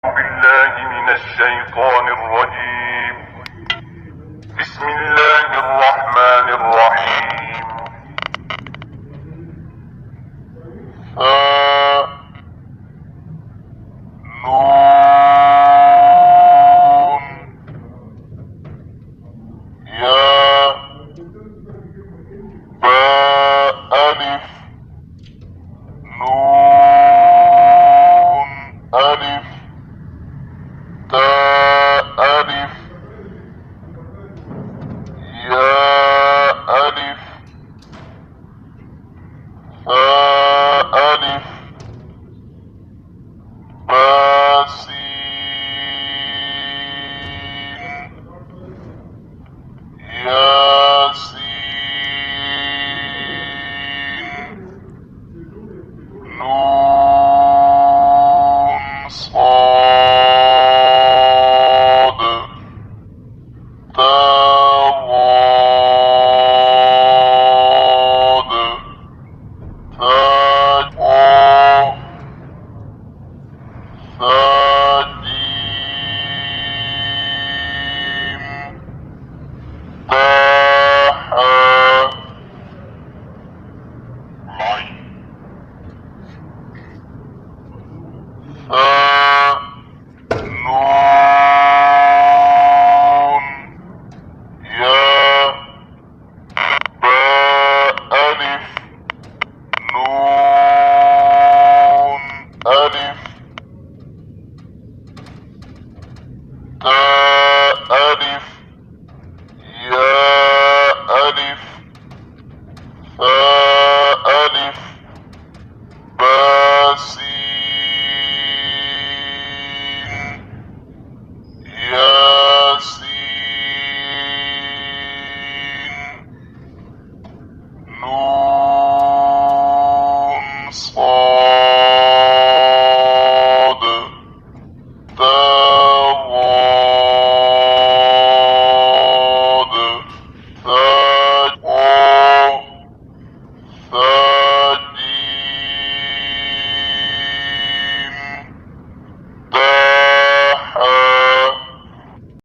بالله من الشيطان الرجيم. بسم الله الرحمن الرحيم. نون يا ألف نون ألف ألف يا ألف ألف سين ياسين نون صاد تضاد ثاء ثاجيم تاحا نون يا ألف نون ألف ألف يا ألف ألف سين ياسين نون